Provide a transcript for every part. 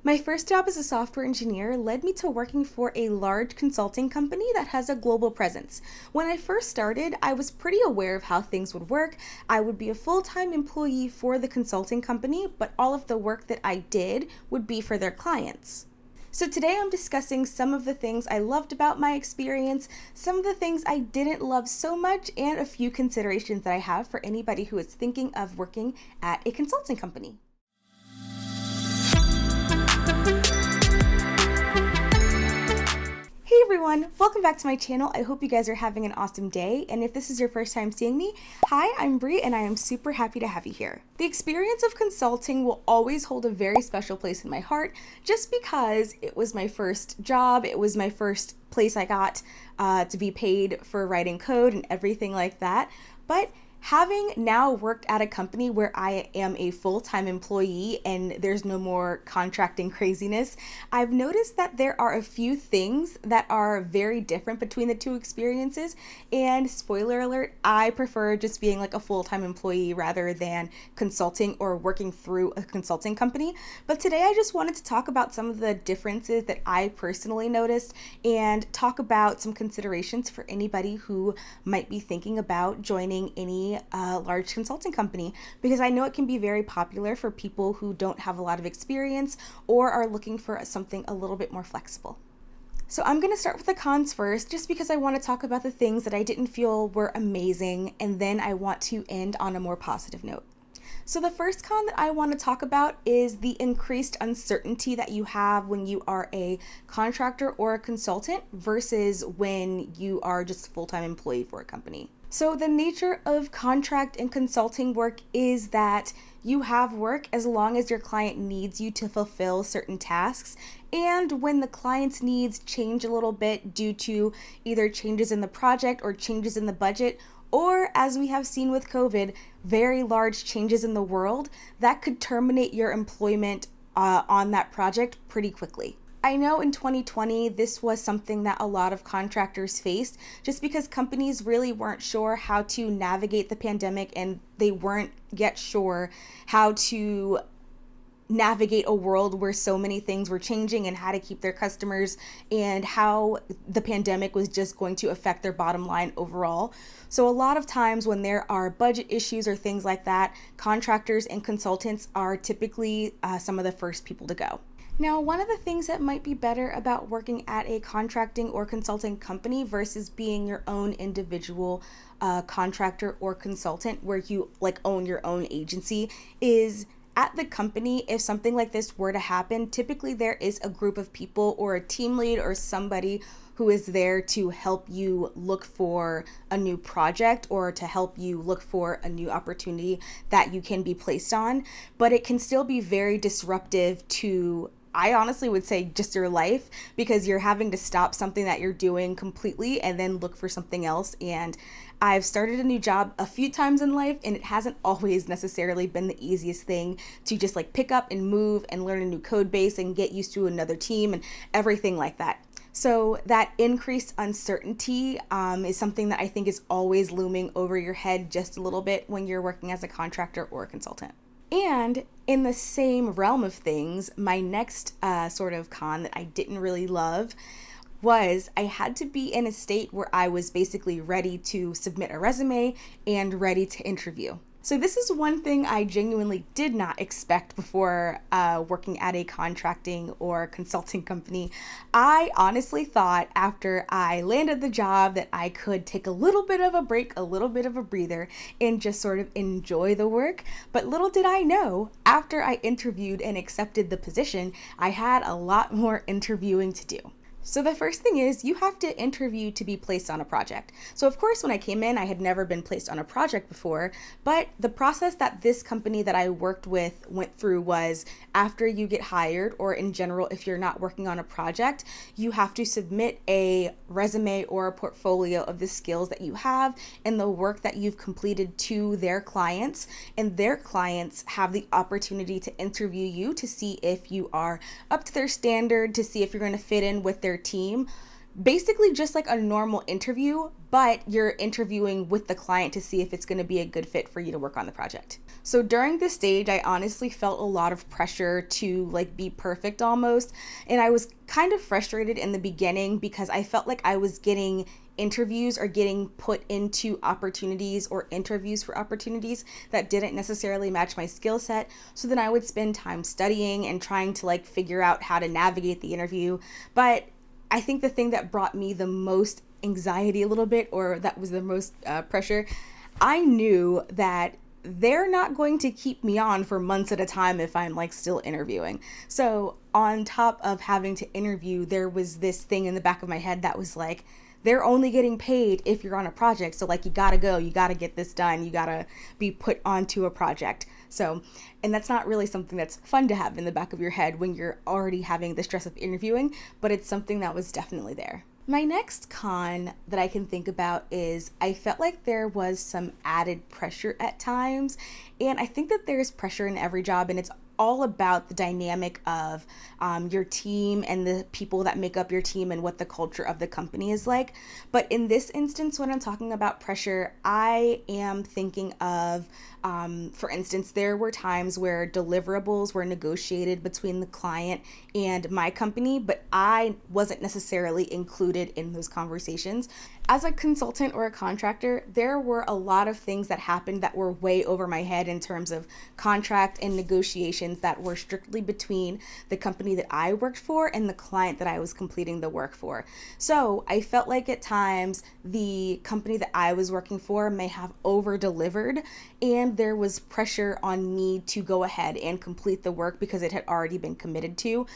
My first job as a software engineer led me to working for a large consulting company that has a global presence. When I first started, I was pretty aware of how things would work. I would be a full-time employee for the consulting company, but all of the work that I did would be for their clients. So today I'm discussing some of the things I loved about my experience, some of the things I didn't love so much, and a few considerations that I have for anybody who is thinking of working at a consulting company. Hey everyone, welcome back to my channel. I hope you guys are having an awesome day, and if this is your first time seeing me, hi, I'm Bree and I am super happy to have you here. The experience of consulting will always hold a very special place in my heart just because it was my first job, it was my first place I got to be paid for writing code and everything like that. But having now worked at a company where I am a full-time employee and there's no more contracting craziness, I've noticed that there are a few things that are very different between the two experiences. And spoiler alert, I prefer just being like a full-time employee rather than consulting or working through a consulting company. But today I just wanted to talk about some of the differences that I personally noticed and talk about some considerations for anybody who might be thinking about joining any large consulting company, because I know it can be very popular for people who don't have a lot of experience or are looking for something a little bit more flexible. So I'm going to start with the cons first, just because I want to talk about the things that I didn't feel were amazing, and then I want to end on a more positive note. So the first con that I want to talk about is the increased uncertainty that you have when you are a contractor or a consultant versus when you are just a full-time employee for a company. So the nature of contract and consulting work is that you have work as long as your client needs you to fulfill certain tasks. And when the client's needs change a little bit due to either changes in the project or changes in the budget, or as we have seen with COVID, very large changes in the world, that could terminate your employment on that project pretty quickly. I know in 2020, this was something that a lot of contractors faced just because companies really weren't sure how to navigate the pandemic, and they weren't yet sure how to navigate a world where so many things were changing and how to keep their customers and how the pandemic was just going to affect their bottom line overall. So a lot of times when there are budget issues or things like that, contractors and consultants are typically some of the first people to go. Now, one of the things that might be better about working at a contracting or consulting company versus being your own individual contractor or consultant where you own your own agency is at the company, if something like this were to happen, typically there is a group of people or a team lead or somebody who is there to help you look for a new project or to help you look for a new opportunity that you can be placed on. But it can still be very disruptive to, I honestly would say, just your life, because you're having to stop something that you're doing completely and then look for something else. And I've started a new job a few times in life, and it hasn't always necessarily been the easiest thing to just pick up and move and learn a new code base and get used to another team and everything like that. So that increased uncertainty is something that I think is always looming over your head just a little bit when you're working as a contractor or a consultant. And in the same realm of things, my next sort of con that I didn't really love was I had to be in a state where I was basically ready to submit a resume and ready to interview. So this is one thing I genuinely did not expect before working at a contracting or consulting company. I honestly thought after I landed the job that I could take a little bit of a break, a little bit of a breather, and just sort of enjoy the work. But little did I know, after I interviewed and accepted the position, I had a lot more interviewing to do. So the first thing is you have to interview to be placed on a project. So of course, when I came in, I had never been placed on a project before, but the process that this company that I worked with went through was after you get hired, or in general, if you're not working on a project, you have to submit a resume or a portfolio of the skills that you have and the work that you've completed to their clients, and their clients have the opportunity to interview you to see if you are up to their standard, to see if you're going to fit in with their team. basically just like a normal interview, but you're interviewing with the client to see if it's going to be a good fit for you to work on the project. So during this stage, I honestly felt a lot of pressure to like be perfect almost. And I was kind of frustrated in the beginning because I felt like I was getting interviews or getting put into opportunities or interviews for opportunities that didn't necessarily match my skill set. So then I would spend time studying and trying to like figure out how to navigate the interview. But I think the thing that brought me the most anxiety a little bit, or that was the most pressure, I knew that they're not going to keep me on for months at a time if I'm like still interviewing. So on top of having to interview, there was this thing in the back of my head that was like, they're only getting paid if you're on a project. So like, you gotta go, you gotta get this done, you gotta be put onto a project. So, and that's not really something that's fun to have in the back of your head when you're already having the stress of interviewing, but it's something that was definitely there. My next con that I can think about is I felt like there was some added pressure at times. And I think that there's pressure in every job, and it's all about the dynamic of your team and the people that make up your team and what the culture of the company is like. But in this instance, when I'm talking about pressure, I am thinking of, for instance, there were times where deliverables were negotiated between the client and my company, but I wasn't necessarily included in those conversations. As a consultant or a contractor, there were a lot of things that happened that were way over my head in terms of contract and negotiations that were strictly between the company that I worked for and the client that I was completing the work for. So I felt like at times the company that I was working for may have over-delivered, and there was pressure on me to go ahead and complete the work because it had already been committed to.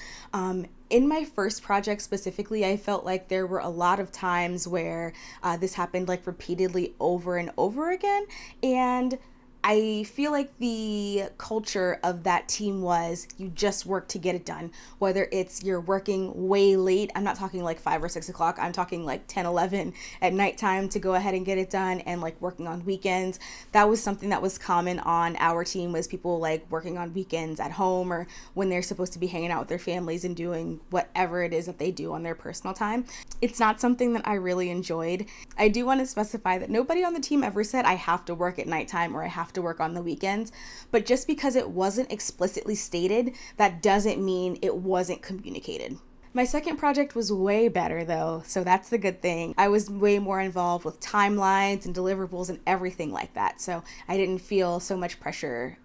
In my first project specifically, I felt like there were a lot of times where this happened like repeatedly over and over again. And I feel like the culture of that team was you just work to get it done, whether it's you're working way late. I'm not talking like 5 or 6 o'clock. I'm talking like 10, 11 at nighttime to go ahead and get it done, and like working on weekends. That was something that was common on our team, was people like working on weekends at home or when they're supposed to be hanging out with their families and doing whatever it is that they do on their personal time. It's not something that I really enjoyed. I do want to specify that nobody on the team ever said I have to work at nighttime or I have to work on the weekends, but just because it wasn't explicitly stated, that doesn't mean it wasn't communicated. My second project was way better though, so that's the good thing. I was way more involved with timelines and deliverables and everything like that, so I didn't feel so much pressure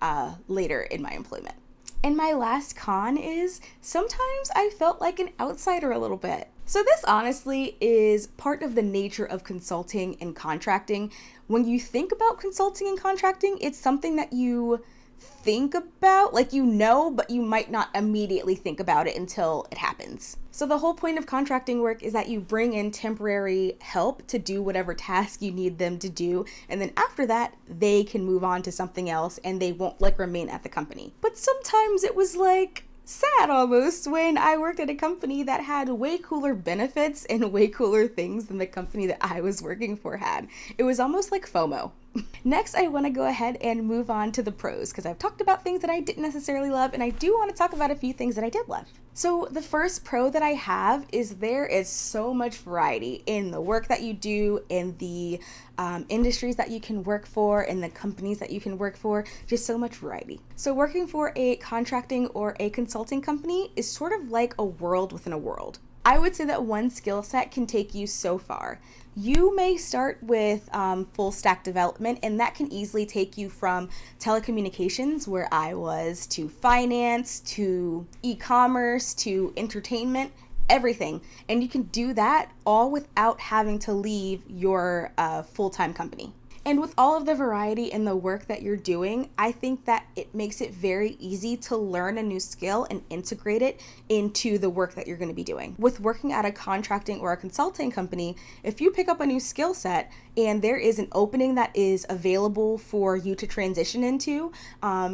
later in my employment. And my last con is sometimes I felt like an outsider a little bit. So this honestly is part of the nature of consulting and contracting. When you think about consulting and contracting, it's something that you think about, like you know, but you might not immediately think about it until it happens. So the whole point of contracting work is that you bring in temporary help to do whatever task you need them to do, and then after that, they can move on to something else and they won't like remain at the company. But sometimes it was like sad almost when I worked at a company that had way cooler benefits and way cooler things than the company that I was working for had. It was almost like FOMO. Next, I want to go ahead and move on to the pros, because I've talked about things that I didn't necessarily love, and I do want to talk about a few things that I did love. So the first pro that I have is there is so much variety in the work that you do, in the industries that you can work for, in the companies that you can work for, just so much variety. So working for a contracting or a consulting company is sort of like a world within a world. I would say that one skill set can take you so far. You may start with full stack development, and that can easily take you from telecommunications, where I was, to finance, to e-commerce, to entertainment, everything. And you can do that all without having to leave your full-time company. And with all of the variety in the work that you're doing, I think that it makes it very easy to learn a new skill and integrate it into the work that you're going to be doing. With working at a contracting or a consulting company, if you pick up a new skill set and there is an opening that is available for you to transition into,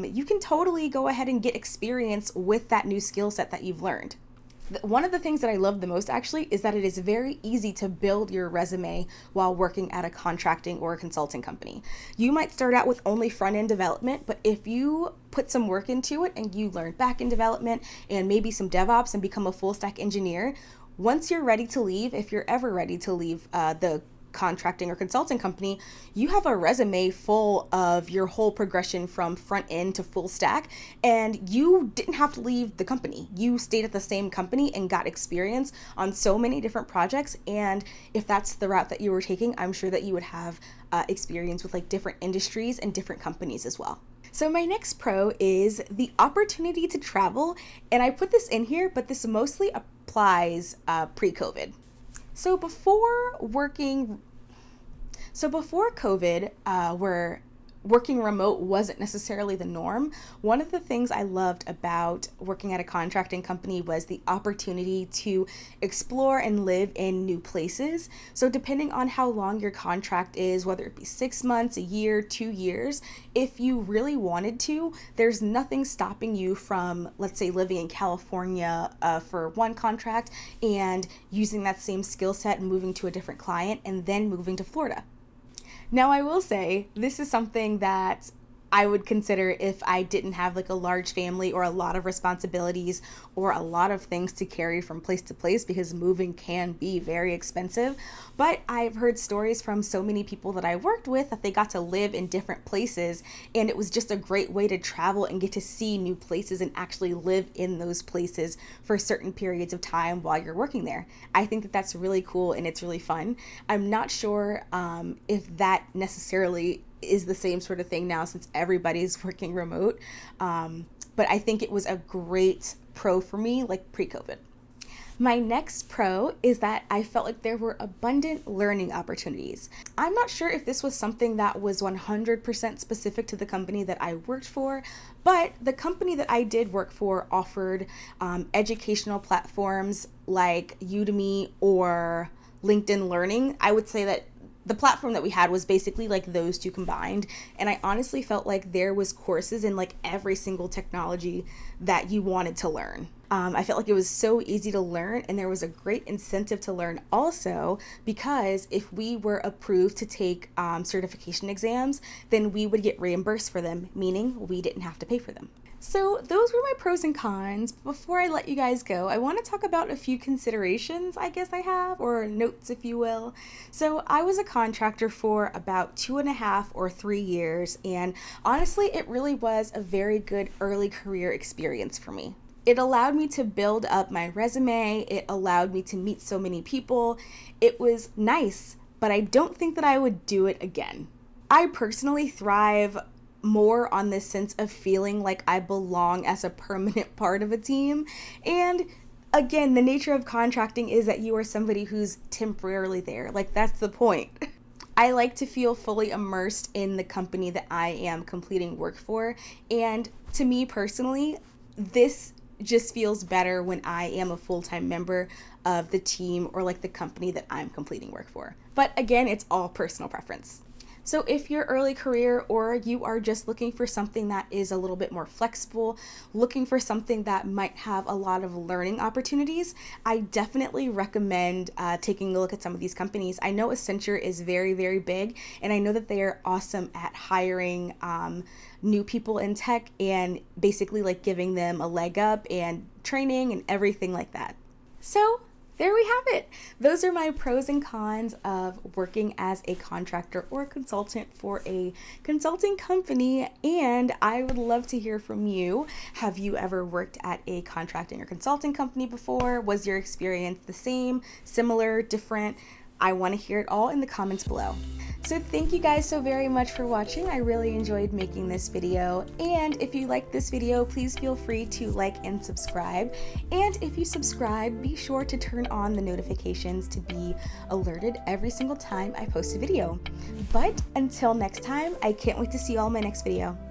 you can totally go ahead and get experience with that new skill set that you've learned. One of the things that I love the most actually is that it is very easy to build your resume while working at a contracting or a consulting company. You might start out with only front-end development, but if you put some work into it and you learn back-end development and maybe some DevOps and become a full-stack engineer, Once you're ready to leave, if you're ever ready to leave the contracting or consulting company, you have a resume full of your whole progression from front end to full stack, and you didn't have to leave the company. You stayed at the same company and got experience on so many different projects. And if that's the route that you were taking, I'm sure that you would have experience with like different industries and different companies as well. So my next pro is the opportunity to travel, and I put this in here, but this mostly applies pre-COVID. So before COVID, where working remote wasn't necessarily the norm, one of the things I loved about working at a contracting company was the opportunity to explore and live in new places. So depending on how long your contract is, whether it be 6 months, a year, 2 years, if you really wanted to, there's nothing stopping you from, let's say, living in California for one contract and using that same skill set and moving to a different client and then moving to Florida. Now, I will say this is something that I would consider if I didn't have like a large family or a lot of responsibilities or a lot of things to carry from place to place, because moving can be very expensive. But I've heard stories from so many people that I worked with that they got to live in different places, and it was just a great way to travel and get to see new places and actually live in those places for certain periods of time while you're working there. I think that that's really cool and it's really fun. I'm not sure if that necessarily is the same sort of thing now since everybody's working remote. But I think it was a great pro for me, like pre-COVID. My next pro is that I felt like there were abundant learning opportunities. I'm not sure if this was something that was 100% specific to the company that I worked for, but the company that I did work for offered educational platforms like Udemy or LinkedIn Learning. I would say that the platform that we had was basically like those two combined, and I honestly felt like there was courses in like every single technology that you wanted to learn. I felt like it was so easy to learn, and there was a great incentive to learn also, because if we were approved to take certification exams, then we would get reimbursed for them, meaning we didn't have to pay for them. So those were my pros and cons. Before I let you guys go, I want to talk about a few considerations I guess I have, or notes if you will. So I was a contractor for about 2.5 or 3 years, and honestly, it really was a very good early career experience for me. It allowed me to build up my resume. It allowed me to meet so many people. It was nice, but I don't think that I would do it again. I personally thrive more on this sense of feeling like I belong as a permanent part of a team. And again, the nature of contracting is that you are somebody who's temporarily there. Like, that's the point. I like to feel fully immersed in the company that I am completing work for. And to me personally, this just feels better when I am a full-time member of the team or like the company that I'm completing work for. But again, it's all personal preference. So if you're early career, or you are just looking for something that is a little bit more flexible, looking for something that might have a lot of learning opportunities, I definitely recommend taking a look at some of these companies. I know Accenture is very, very big, and I know that they are awesome at hiring new people in tech and basically like giving them a leg up and training and everything like that. So there we have it. Those are my pros and cons of working as a contractor or consultant for a consulting company, and I would love to hear from you. Have you ever worked at a contracting or consulting company before? Was your experience the same, similar, different? I want to hear it all in the comments below. So thank you guys so very much for watching. I really enjoyed making this video. And if you like this video, please feel free to like and subscribe. And if you subscribe, be sure to turn on the notifications to be alerted every single time I post a video. But until next time, I can't wait to see you all in my next video.